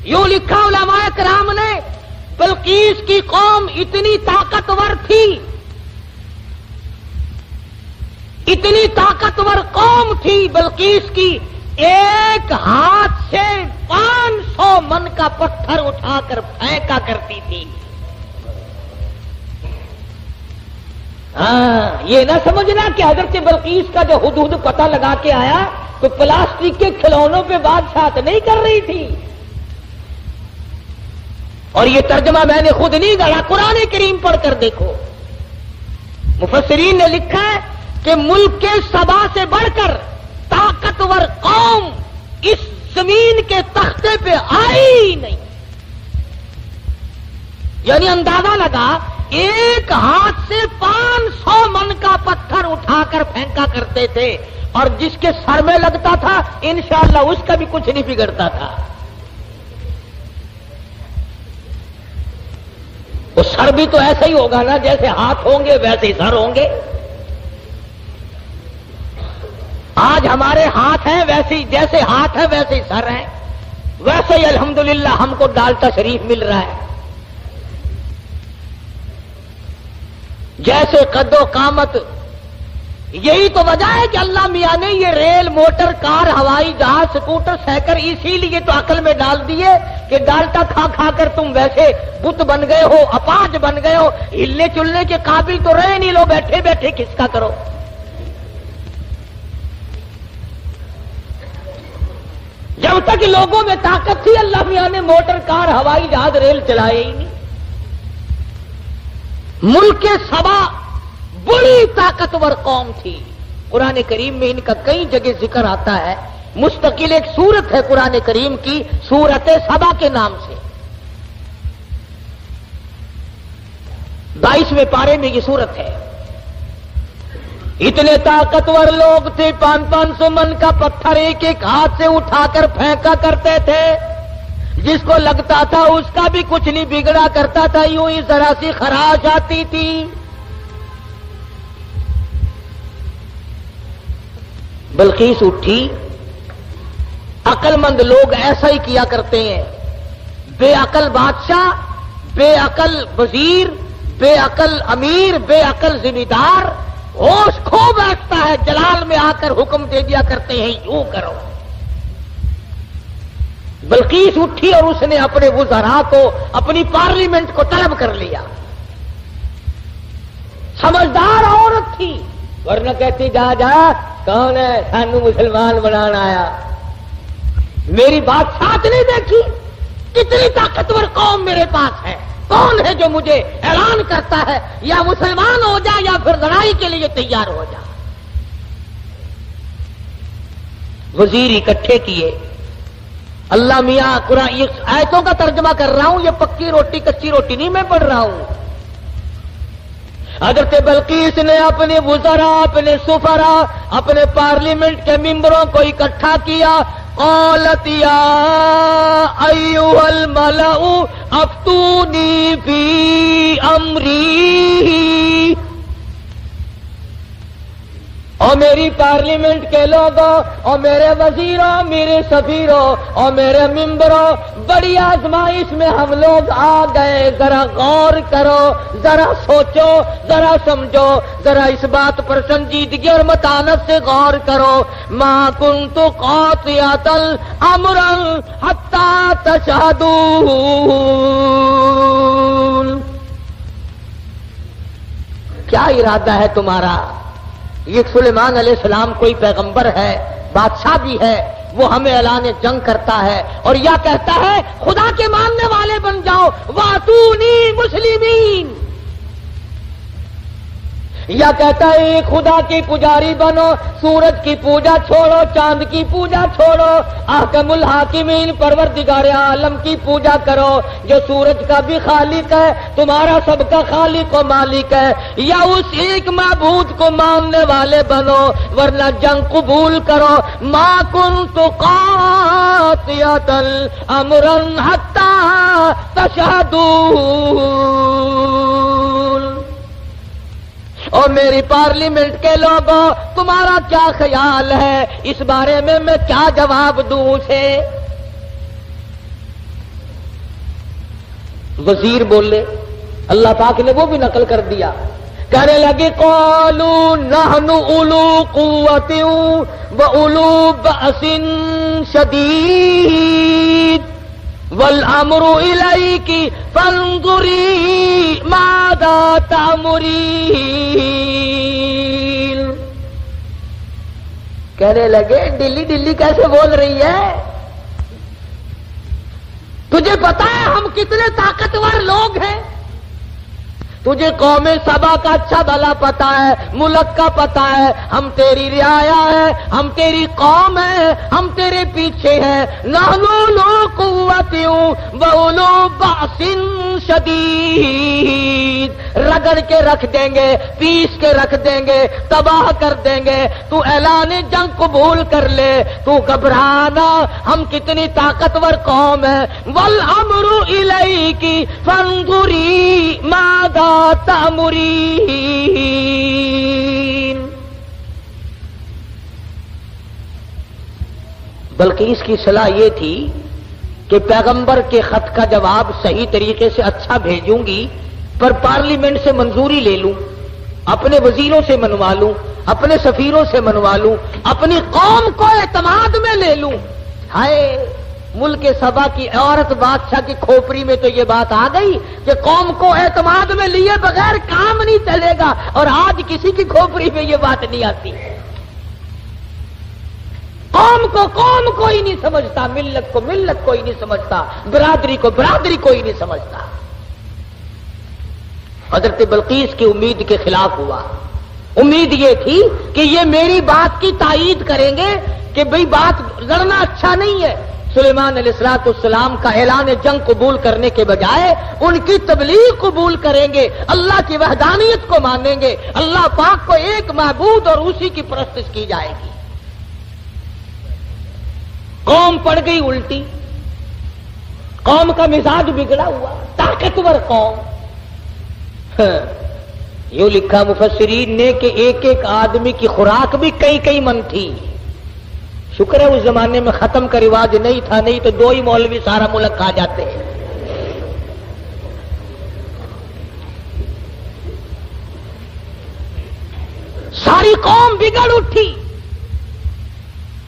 یوں لکھا علماء کرام نے، بلقیس کی قوم اتنی طاقتور تھی، اتنی طاقتور قوم تھی بلقیس کی، ایک ہاتھ سے 500 من کا پتھر اٹھا کر پھینکا کرتی تھی. ہاں، یہ نہ سمجھنا کہ حضرت بلقیس کا جو حدود پتہ لگا کے آیا تو پلاسٹک کے کھلونوں پہ بادشاہت نہیں کر رہی تھی. اور یہ ترجمہ میں نے خود نہیں گڑھا، قرآن کریم پڑھ کر دیکھو. مفسرین نے لکھا ہے کہ ملک کے سبا سے بڑھ کر طاقتور قوم اس زمین کے تختے پہ آئی نہیں. یعنی اندازہ لگا ایک ہاتھ سے 500 من کا پتھر اٹھا کر پھینکا کرتے تھے، اور جس کے سر میں لگتا تھا انشاءاللہ اس کا بھی کچھ نہیں بگڑتا تھا. وہ سر بھی تو ایسا ہی ہوگا نا، جیسے ہاتھ ہوں گے ویسے ہی سر ہوں گے. آج ہمارے ہاتھ ہیں ویسے ہی، جیسے ہاتھ ہے ویسے ہی سر ہیں. ویسے ہی الحمدللہ ہم کو ڈالتا شریف مل رہا ہے. جیسے قد و قامت. یہی تو وجہ ہے کہ اللہ میاں نے یہ ریل، موٹر، کار، ہوائی جہاز، سکوٹر، سائیکل اسی لیے تو عقل میں ڈال دیے کہ ڈالٹا کھا کھا کر تم ویسے بت بن گئے ہو، اپاج بن گئے ہو، ہلنے چلنے کے قابل تو رہے نہیں. لو بیٹھے بیٹھے کس کا کرو. جب تک لوگوں میں طاقت تھی اللہ میاں نے موٹر، کار، ہوائی جہاز، ریل چلائے ہی نہیں. ملک سبا بڑی طاقتور قوم تھی. قرآن کریم میں ان کا کئی جگہ ذکر آتا ہے. مستقل ایک سورت ہے قرآن کریم کی، سورت سبا کے نام سے. 22ویں پارے میں یہ سورت ہے. اتنے طاقتور لوگ تھے، 500 من کا پتھر ایک ایک ہاتھ سے اٹھا کر پھینکا کرتے تھے. جس کو لگتا تھا اس کا بھی کچھ نہیں بگڑا کرتا تھا، یوں ہی ذرا سی خراش آتی تھی. بلقیس اٹھی. عقل مند لوگ ایسا ہی کیا کرتے ہیں. بے عقل بادشاہ، بے عقل وزیر، بے عقل امیر، بے عقل ذمہ دار ہوش کھو بیٹھتا ہے، جلال میں آ کر حکم دے دیا کرتے ہیں یوں کرو. بلقیس اٹھی اور اس نے اپنے وزراء کو، اپنی پارلیمنٹ کو طلب کر لیا. سمجھدار عورت تھی، ورنہ کہتی جا جا کون ہے سانو مسلمان بنانا آیا. میری بات ساتھ نہیں دیکھی، کتنی طاقتور قوم میرے پاس ہے. کون ہے جو مجھے اعلان کرتا ہے یا مسلمان ہو جا یا پھر لڑائی کے لیے تیار ہو جا. وزیر اکٹھے کیے. اللہ میاں قرآن یہ آیتوں کا ترجمہ کر رہا ہوں، یہ پکی روٹی کچی روٹی نہیں میں پڑھ رہا ہوں. حضرت بلقیس نے اپنے وزراء، اپنے سفراء، اپنے پارلیمنٹ کے ممبروں کو اکٹھا کیا. قالت یا ایھا الملأ افتونی فی امری. اور میری پارلیمنٹ کے لوگوں، اور میرے وزیروں، میرے سفیروں اور میرے ممبروں، بڑی آزمائش میں ہم لوگ آ گئے. ذرا غور کرو، ذرا سوچو، ذرا سمجھو، ذرا اس بات پر سنجیدگی اور متانت سے غور کرو. ما کنت قاطعۃ امرا حتی تشہدون. کیا ارادہ ہے تمہارا؟ یہ سلیمان علیہ السلام کوئی پیغمبر ہے، بادشاہ بھی ہے، وہ ہمیں اعلان جنگ کرتا ہے اور یا کہتا ہے خدا کے ماننے والے بن جاؤ، واتونی مسلمین، یا کہتا ہے ایک خدا کی پجاری بنو، سورج کی پوجا چھوڑو، چاند کی پوجا چھوڑو، احکم الحاکمین پروردگار عالم کی پوجا کرو جو سورج کا بھی خالق ہے، تمہارا سب کا خالق و مالک ہے، یا اس ایک معبود کو ماننے والے بنو ورنہ جنگ قبول کرو۔ ما کنت قاطعۃ امرا حتی تشہدون۔ اور میری پارلیمنٹ کے لوگوں، تمہارا کیا خیال ہے اس بارے میں کیا جواب دوں اسے؟ وزیر بولے، اللہ پاک نے وہ بھی نقل کر دیا، کہنے لگے قالوا نحن اولو قوت واولو بأس شدید والامر الیک فانظری ماذا تأمرین۔ کہنے لگے ڈلی ڈلی کیسے بول رہی ہے؟ تجھے پتا ہے ہم کتنے طاقتور لوگ ہیں؟ تجھے قوم سبا کا اچھا بھلا پتا ہے، ملک کا پتا ہے، ہم تیری رعایا ہے، ہم تیری قوم ہے، ہم تیرے پیچھے ہیں۔ نحن اولو قوت واولو بأس شدید، رگڑ کے رکھ دیں گے، پیس کے رکھ دیں گے، تباہ کر دیں گے، تو اعلان جنگ قبول کر لے، تو گھبرانا، ہم کتنی طاقتور قوم ہے۔ والامر الیک فانظری ماذا تأمرین۔ بلکہ اس کی صلاح یہ تھی کہ پیغمبر کے خط کا جواب صحیح طریقے سے اچھا بھیجوں گی، پر پارلیمنٹ سے منظوری لے لوں، اپنے وزیروں سے منوا لوں، اپنے سفیروں سے منوا لوں، اپنی قوم کو اعتماد میں لے لوں۔ ہائے ملک سبا کی عورت بادشاہ کی کھوپڑی میں تو یہ بات آ گئی کہ قوم کو اعتماد میں لیے بغیر کام نہیں چلے گا، اور آج کسی کی کھوپڑی میں یہ بات نہیں آتی۔ قوم کو کوئی نہیں سمجھتا، ملت کو ملت کوئی نہیں سمجھتا، برادری کو برادری کوئی نہیں سمجھتا۔ حضرت بلقیس کی امید کے خلاف ہوا۔ امید یہ تھی کہ یہ میری بات کی تائید کریں گے کہ بھئی بات لڑنا اچھا نہیں ہے۔ سلیمان علیہ السلام کا اعلان جنگ قبول کرنے کے بجائے ان کی تبلیغ قبول کریں گے، اللہ کی وحدانیت کو مانیں گے، اللہ پاک کو ایک معبود اور اسی کی پرستش کی جائے گی۔ قوم پڑ گئی الٹی، قوم کا مزاج بگڑا ہوا، طاقتور قوم۔ یوں لکھا مفسرین نے کہ ایک ایک آدمی کی خوراک بھی کئی من تھی۔ شکر ہے اس زمانے میں ختم کا رواج نہیں تھا، نہیں تو 2 ہی مولوی سارا ملک کھا جاتے ہیں۔ ساری قوم بگڑ اٹھی،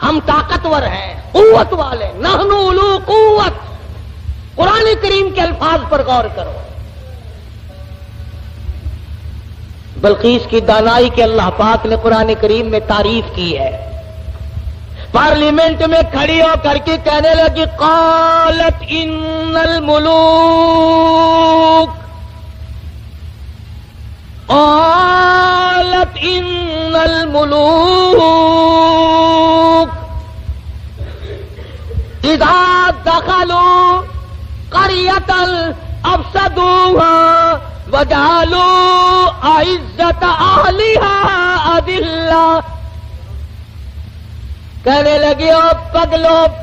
ہم طاقتور ہیں، قوت والے، نحن اولو قوت۔ قرآن کریم کے الفاظ پر غور کرو۔ بلقیس کی دانائی کے اللہ پاک نے قرآن کریم میں تعریف کی ہے۔ پارلیمنٹ میں کھڑی ہو کر کے کہنے لگی قالت ان الملوک، قالت ان الملوک اذا دخلوا قرية افسدوها وجعلوا اعزة اهلها اذلة۔ کہنے لگے او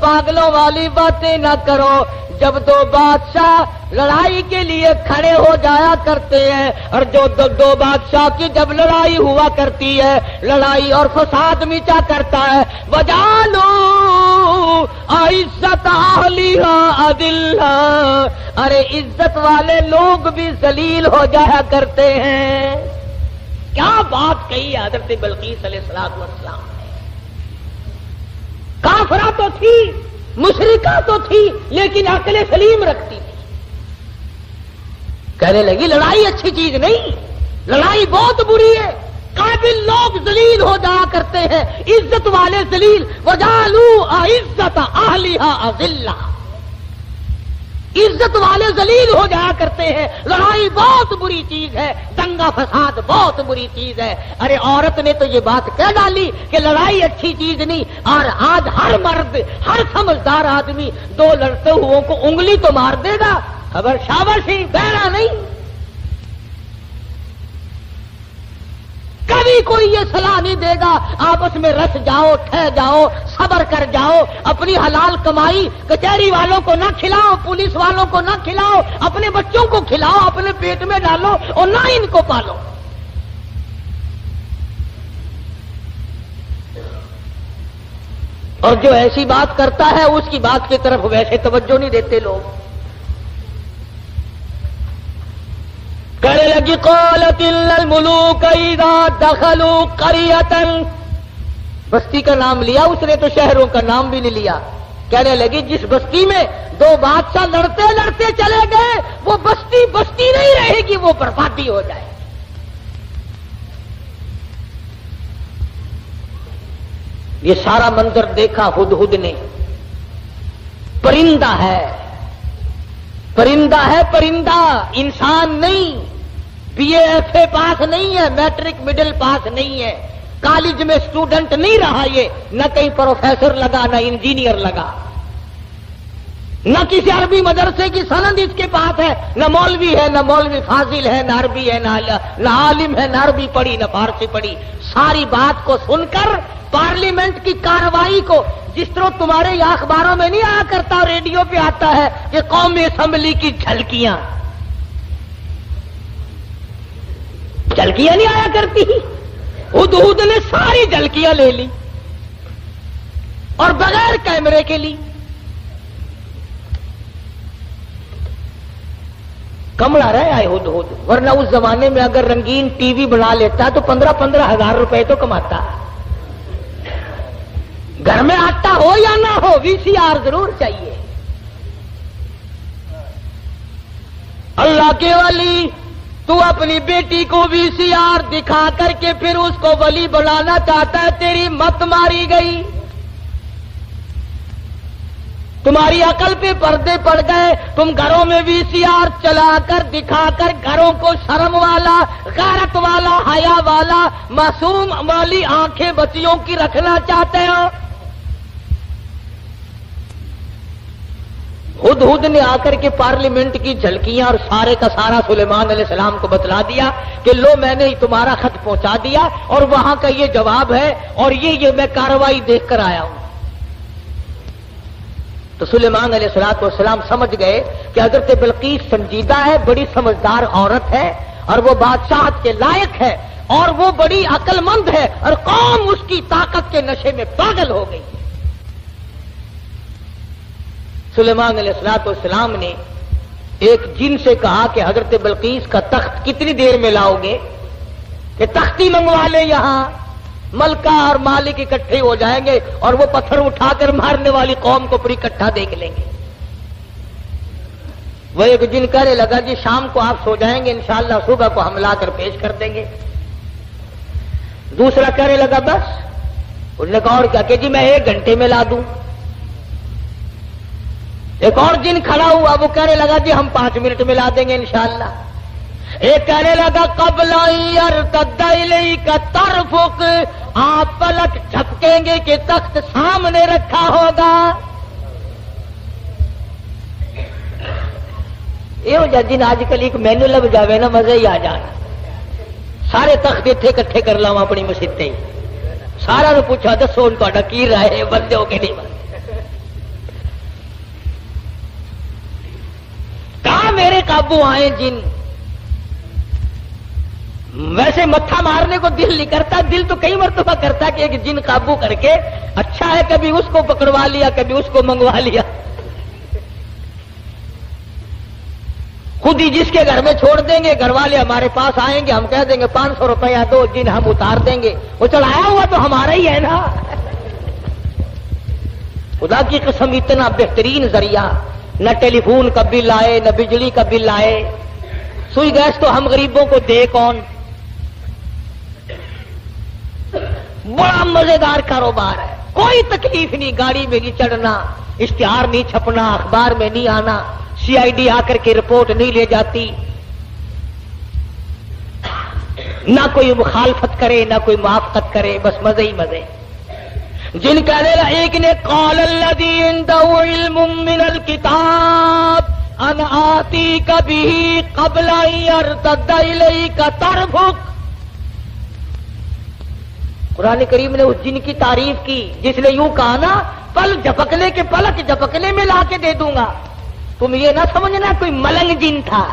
پاگلوں والی باتیں نہ کرو۔ جب 2 بادشاہ لڑائی کے لیے کھڑے ہو جایا کرتے ہیں، اور جو 2 بادشاہ کی جب لڑائی ہوا کرتی ہے، لڑائی اور فساد مچا کرتا ہے، وجعلوا عزت اہلیہا اذلہ، ارے عزت والے لوگ بھی ذلیل ہو جایا کرتے ہیں۔ کیا بات کہی حضرت بلقیس علیہ السلام۔ کافرہ تو تھی، مشرکہ تو تھی، لیکن عقل سلیم رکھتی تھی۔ کہنے لگی لڑائی اچھی چیز نہیں، لڑائی بہت بری ہے، قابل لوگ ذلیل ہو جایا کرتے ہیں عزت والے ذلیل، وجعلوا اعزت اہلھا اذلہ، عزت والے ذلیل ہو جایا کرتے ہیں۔ لڑائی بہت بری چیز ہے، دنگا فساد بہت بری چیز ہے۔ ارے عورت نے تو یہ بات کہہ ڈالی کہ لڑائی اچھی چیز نہیں، اور آج ہر مرد، ہر سمجھدار آدمی دو لڑتے ہوئوں کو انگلی تو مار دے گا، خبر شاباشی، بہرا نہیں۔ کبھی کوئی یہ صلاح نہیں دے گا آپس میں رس جاؤ، ٹھہ جاؤ، صبر کر جاؤ، اپنی حلال کمائی کچہری والوں کو نہ کھلاؤ، پولیس والوں کو نہ کھلاؤ، اپنے بچوں کو کھلاؤ، اپنے پیٹ میں ڈالو اور نہ ان کو پالو۔ اور جو ایسی بات کرتا ہے اس کی بات کی طرف ویسے توجہ نہیں دیتے لوگ۔ کہنے لگی قالت الملوک اذا دخلوا قریۃ، بستی کا نام لیا اس نے تو شہروں کا نام بھی نہیں لیا۔ کہنے لگی جس بستی میں دو بادشاہ لڑتے لڑتے چلے گئے وہ بستی بستی نہیں رہے گی، وہ بربادی ہو جائے۔ یہ سارا منظر دیکھا ہدہد نے۔ پرندہ ہے، پرندہ ہے، پرندہ، انسان نہیں۔ بی اے ایف اے پاس نہیں ہے، میٹرک مڈل پاس نہیں ہے، کالج میں اسٹوڈنٹ نہیں رہا، یہ نہ کہیں پروفیسر لگا، نہ انجینئر لگا، نہ کسی عربی مدرسے کی سند اس کے پاس ہے، نہ مولوی ہے، نہ مولوی فاضل ہے، نہ عربی ہے، نہ عالم ہے، نہ عربی پڑھی نہ فارسی پڑھی۔ ساری بات کو سن کر پارلیمنٹ کی کارروائی کو، جس طرح تمہارے یا اخباروں میں نہیں آیا کرتا، ریڈیو پہ آتا ہے کہ قومی اسمبلی کی جھلکیاں نہیں آیا کرتی، ہدہد نے ساری جھلکیاں لے لی اور بغیر کیمرے کے لی۔ کمڑا رہا ہے ہدہد، ورنہ اس زمانے میں اگر رنگین ٹی وی بنا لیتا تو 15-15 ہزار روپے تو کماتا۔ گھر میں آٹا ہو یا نہ ہو وی سی آر ضرور چاہیے۔ اللہ کے ولی، تو اپنی بیٹی کو وی سی آر دکھا کر کے پھر اس کو ولی بنانا چاہتا ہے، تیری مت ماری گئی، تمہاری عقل پہ پردے پڑ گئے، تم گھروں میں وی سی آر چلا کر دکھا کر گھروں کو شرم والا، غیرت والا، حیا والا، معصوم والی آنکھیں بچیوں کی رکھنا چاہتے ہو۔ ہدہد نے آ کر کے پارلیمنٹ کی جھلکیاں اور سارے کا سارا سلیمان علیہ السلام کو بتلا دیا کہ لو میں نے تمہارا خط پہنچا دیا اور وہاں کا یہ جواب ہے اور یہ میں کارروائی دیکھ کر آیا ہوں۔ تو سلیمان علیہ السلام سمجھ گئے کہ حضرت بلقیس سنجیدہ ہے، بڑی سمجھدار عورت ہے اور وہ بادشاہت کے لائق ہے اور وہ بڑی عقل مند ہے اور قوم اس کی طاقت کے نشے میں پاگل ہو گئی۔ سلیمان علیہ السلام نے ایک جن سے کہا کہ حضرت بلقیس کا تخت کتنی دیر میں لاؤ گے، کہ تختی منگوا لے، یہاں ملکہ اور مالک اکٹھے ہو جائیں گے اور وہ پتھر اٹھا کر مارنے والی قوم کو پوری اکٹھا دیکھ لیں گے۔ وہ ایک جن کہنے لگا جی شام کو آپ سو جائیں گے، انشاءاللہ صبح کو ہم لا کر پیش کر دیں گے۔ دوسرا کہنے لگا بس، انہوں نے کہا اور کیا کہ جی میں 1 گھنٹے میں لا دوں۔ ایک اور جن کھڑا ہوا وہ کہنے لگا جی ہم 5 منٹ میں لا دیں گے انشاءاللہ۔ ایک کہنے لگا قبل یرتد الیک طرفک، آپ پلک جھپکیں گے کہ تخت سامنے رکھا ہوگا۔ یہ ہو جا جن آج کل ایک مینو لب جاوے نا مزے ہی آ جانا، سارے تخت اتنے کٹھے کر لاؤں اپنی مسجد ہی، سارا نے پوچھا دسو ان تہاڈا کی رائے ہے، بندے ہو کہ نہیں بندے؟ کہاں میرے قابو آئے جن؟ ویسے متھا مارنے کو دل نہیں کرتا، دل تو کئی مرتبہ کرتا کہ ایک جن قابو کر کے اچھا ہے، کبھی اس کو پکڑوا لیا کبھی اس کو منگوا لیا۔ خود ہی جس کے گھر میں چھوڑ دیں گے، گھر والے ہمارے پاس آئیں گے، ہم کہہ دیں گے 500 روپیہ دو، جن ہم اتار دیں گے، وہ چڑھایا ہوا تو ہمارا ہی ہے نا۔ خدا کی قسم اتنا بہترین ذریعہ، نہ ٹیلی فون کا بل آئے نہ بجلی کا بل آئے، سوئی گیس تو ہم غریبوں کو دے کون؟ بڑا مزیدار کاروبار ہے، کوئی تکلیف نہیں، گاڑی میں نہیں چڑھنا، اشتہار نہیں چھپنا، اخبار میں نہیں آنا، سی آئی ڈی آ کر کے رپورٹ نہیں لے جاتی، نہ کوئی مخالفت کرے نہ کوئی موافقت کرے، بس مزے ہی مزے۔ جن کا ایک نے قال الذی عنده علم من الکتاب ان آتیک به قبل ان یرتد الیک طرفک۔ قرآن کریم نے اس جن کی تعریف کی جس نے یوں کہا نا پل جھپکنے کے پلک جھپکنے میں لا کے دے دوں گا، تم یہ نہ سمجھنا کوئی ملنگ جن تھا۔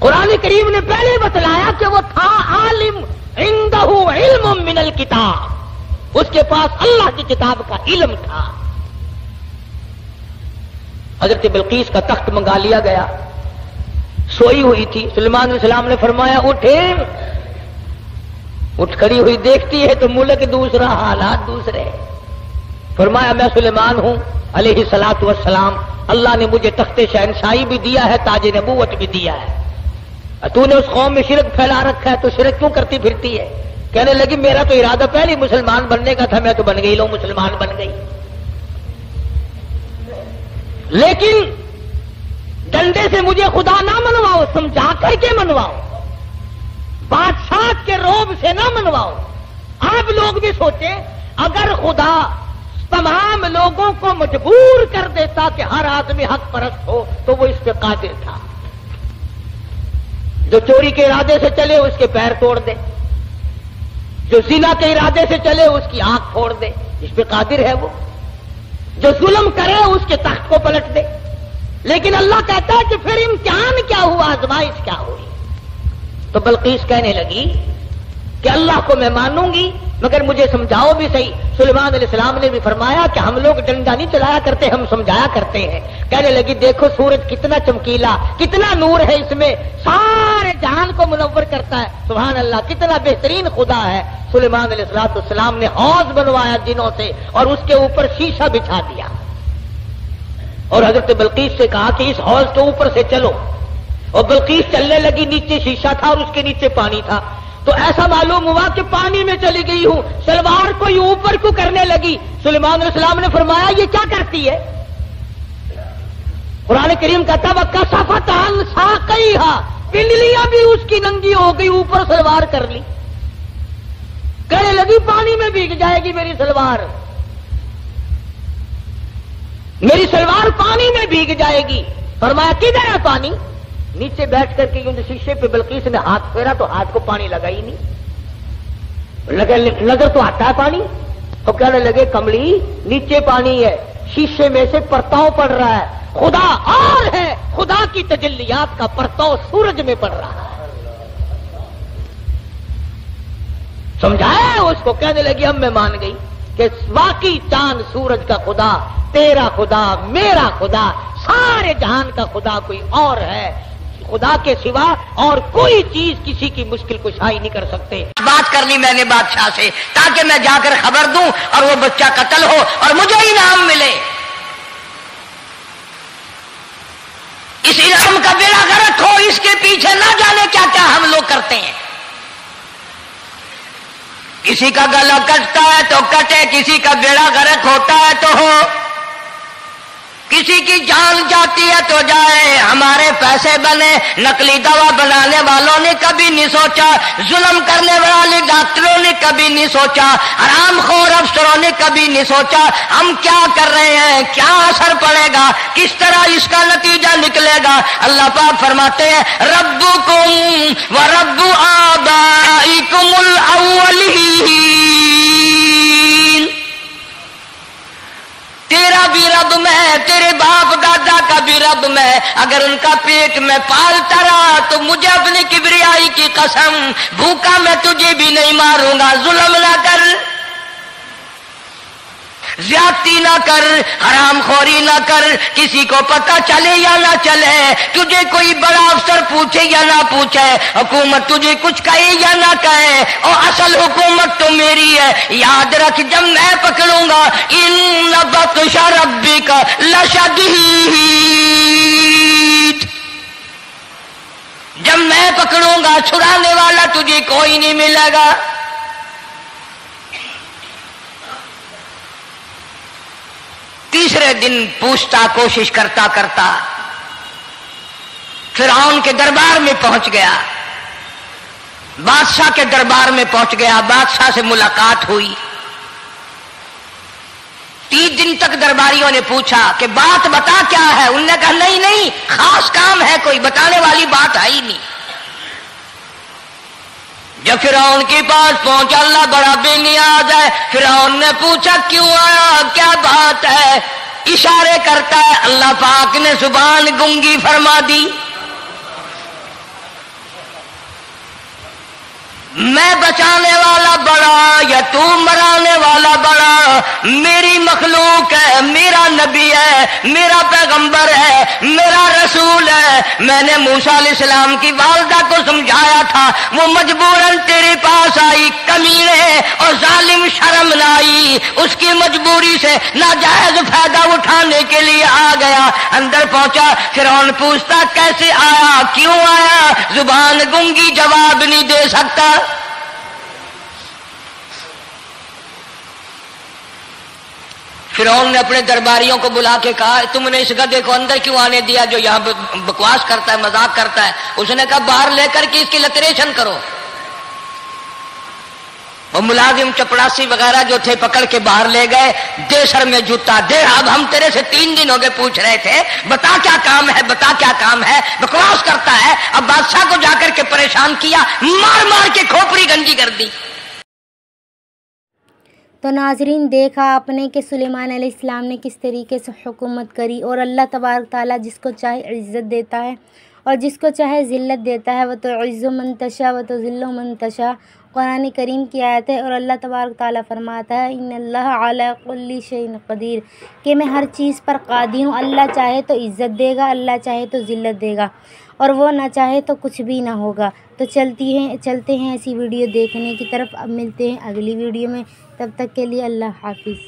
قرآن کریم نے پہلے بتلایا کہ وہ تھا عالم، عنده علم من الکتاب، اس کے پاس اللہ کی کتاب کا علم تھا۔ حضرت بلقیس کا تخت منگا لیا گیا، سوئی ہوئی تھی، سلیمان علیہ السلام نے فرمایا اٹھے، اٹھ کھڑی ہوئی دیکھتی ہے تو ملک دوسرا حالات دوسرے۔ فرمایا میں سلیمان ہوں علیہ الصلوۃ والسلام، اللہ نے مجھے تخت شہنشاہی بھی دیا ہے، تاج نبوت بھی دیا ہے، تو نے اس قوم میں شرک پھیلا رکھا ہے، تو شرک کیوں کرتی پھرتی ہے؟ کہنے لگی میرا تو ارادہ پہلے مسلمان بننے کا تھا، میں تو بن گئی، لو مسلمان بن گئی، لیکن ڈنڈے سے مجھے خدا نہ منواؤ، سمجھا کر کے منواؤ، بادشاہ کے روب سے نہ منواؤ۔ آپ لوگ بھی سوچیں اگر خدا تمام لوگوں کو مجبور کر دیتا کہ ہر آدمی حق پرست ہو تو وہ اس پہ قادر تھا۔ جو چوری کے ارادے سے چلے اس کے پیر توڑ دے، جو زنا کے ارادے سے چلے اس کی آنکھ پھوڑ دے، اس پہ قادر ہے وہ۔ جو ظلم کرے اس کے تخت کو پلٹ دے، لیکن اللہ کہتا ہے کہ پھر امتحان کیا ہوا، آزمائش کیا ہوئی؟ تو بلقیس کہنے لگی کہ اللہ کو میں مانوں گی مگر مجھے سمجھاؤ بھی صحیح۔ سلیمان علیہ السلام نے بھی فرمایا کہ ہم لوگ ڈنڈا نہیں چلایا کرتے، ہم سمجھایا کرتے ہیں۔ کہنے لگی دیکھو سورج کتنا چمکیلا، کتنا نور ہے اس میں، سارے جہان کو منور کرتا ہے، سبحان اللہ، کتنا بہترین خدا ہے۔ سلیمان علیہ السلام نے حوض بنوایا جنوں سے اور اس کے اوپر شیشہ بچھا دیا اور حضرت بلقیس سے کہا کہ اس حوض کے اوپر سے چلو، اور بلقیس چلنے لگی، نیچے شیشہ تھا اور اس کے نیچے پانی تھا، تو ایسا معلوم ہوا کہ پانی میں چلی گئی ہوں، سلوار کو یہ اوپر کو کرنے لگی۔ سلیمان علیہ السلام نے فرمایا یہ کیا کرتی ہے؟ قرآن کریم کہتا وَكَشَفَتْ عَنْ سَاقَيْهَا، پنڈلیاں بھی اس کی ننگی ہو گئی، اوپر سلوار کر لی، کہنے لگی پانی میں بھیگ جائے گی میری سلوار، میری سلوار پانی میں بھیگ جائے گی۔ فرمایا کدھر ہے پانی؟ نیچے بیٹھ کر کے یوں شیشے پہ بلقیس نے ہاتھ پھیرا تو ہاتھ کو پانی لگا ہی نہیں، نظر تو آتا ہے پانی، تو کہنے لگے کملی نیچے پانی ہے، شیشے میں سے پرتاؤ پڑ رہا ہے، خدا اور ہے، خدا کی تجلیات کا پرتاؤ سورج میں پڑ رہا ہے۔ سمجھایا اس کو، کہنے لگی اب میں مان گئی کہ واقعی چاند سورج کا خدا، تیرا خدا، میرا خدا، سارے جہان کا خدا کوئی اور ہے، خدا کے سوا اور کوئی چیز کسی کی مشکل کشائی نہیں کر سکتے۔ بات کر لی میں نے بادشاہ سے تاکہ میں جا کر خبر دوں اور وہ بچہ قتل ہو اور مجھے انعام ملے۔ اس انعام کا بیڑا غرق ہو، اس کے پیچھے نہ جانے کیا کیا ہم لوگ کرتے ہیں۔ کسی کا گلا کٹتا ہے تو کٹے، کسی کا بیڑا غرق ہوتا ہے تو ہو، کسی کی جان جاتی ہے تو جائے، ہمارے پیسے بنے۔ نقلی دوا بنانے والوں نے کبھی نہیں سوچا، ظلم کرنے والے ڈاکٹروں نے کبھی نہیں سوچا، حرام خور افسروں نے کبھی نہیں سوچا ہم کیا کر رہے ہیں، کیا اثر پڑے گا، کس طرح اس کا نتیجہ نکلے گا۔ اللہ پاک فرماتے ہیں ربکم و رب آبائکم الاولین، تیرا بھی رب میں، تیرے باپ دادا کا بھی رب میں، اگر ان کا پیٹ میں پالتا رہا تو مجھے اپنی کبریائی کی قسم، بھوکا میں تجھے بھی نہیں ماروں گا۔ ظلم نہ کر، زیادتی نہ کر، حرام خوری نہ کر، کسی کو پتہ چلے یا نہ چلے، تجھے کوئی بڑا افسر پوچھے یا نہ پوچھے، حکومت تجھے کچھ کہے یا نہ کہے، اور اصل حکومت تو میری ہے۔ یاد رکھ جب میں پکڑوں گا ان بطش ربک لشدید، جب میں پکڑوں گا چھڑانے والا تجھے کوئی نہیں ملے گا۔ تیسرے دن پوچھتا کوشش کرتا کرتا فرعون کے دربار میں پہنچ گیا، بادشاہ کے دربار میں پہنچ گیا، بادشاہ سے ملاقات ہوئی۔ 30 دن تک درباریوں نے پوچھا کہ بات بتا کیا ہے، انہوں نے کہا نہیں نہیں خاص کام ہے، کوئی بتانے والی بات ہے ہی نہیں۔ جب فرعون کے پاس پہنچا، اللہ بڑا بے نیاز ہے، فرعون نے پوچھا کیوں آیا، کیا بات ہے؟ اشارے کرتا ہے، اللہ پاک نے زبان گنگی فرما دی۔ میں بچانے والا بڑا یا تو مرانے والا بڑا؟ میری مخلوق ہے، میرا نبی ہے، میرا پیغمبر ہے، میرا رسول ہے۔ میں نے موسیٰ علیہ السلام کی والدہ کو سمجھایا تھا، وہ مجبوراً تیرے پاس آئی، کمینے اور ظالم شرم نہ آئی، اس کی مجبوری سے ناجائز فائدہ اٹھانے کے لیے آ گیا۔ اندر پہنچا، فرعون پوچھتا کیسے آیا، کیوں آیا؟ زبان گنگی جواب نہیں دے سکتا۔ فرعون نے اپنے درباریوں کو بلا کے کہا تم نے اس گدھے کو اندر کیوں آنے دیا جو یہاں بکواس کرتا ہے، مذاق کرتا ہے؟ اس نے کہا باہر لے کر کے اس کی لتریشن کرو۔ وہ ملازم چپڑاسی وغیرہ جو تھے پکڑ کے باہر لے گئے، دے سر میں جوتا دے، اب ہم تیرے سے 3 دن ہو گئے پوچھ رہے تھے بتا کیا کام ہے، بتا کیا کام ہے، بکواس کرتا ہے۔ اب بادشاہ کو جا کر کے پریشان کیا، مار مار کے کھوپڑی گنجی کر دی۔ تو ناظرین دیکھا آپ نے کہ سلیمان علیہ السلام نے کس طریقے سے حکومت کری، اور اللہ تبارک تعالیٰ جس کو چاہے عزت دیتا ہے اور جس کو چاہے ذلت دیتا ہے۔ وہ تو عز من تشاء و تو ذل من تشاء، قرآن کریم کی آیت ہے، اور اللہ تبارک تعالیٰ فرماتا ہے ان اللہ علی کل شیء قدیر، کہ میں ہر چیز پر قادر ہوں۔ اللہ چاہے تو عزت دے گا، اللہ چاہے تو ذلت دے گا، اور وہ نہ چاہے تو کچھ بھی نہ ہوگا۔ تو چلتے ہیں ایسی ویڈیو دیکھنے کی طرف۔ اب ملتے ہیں اگلی ویڈیو میں، تب تک کے لیے اللہ حافظ۔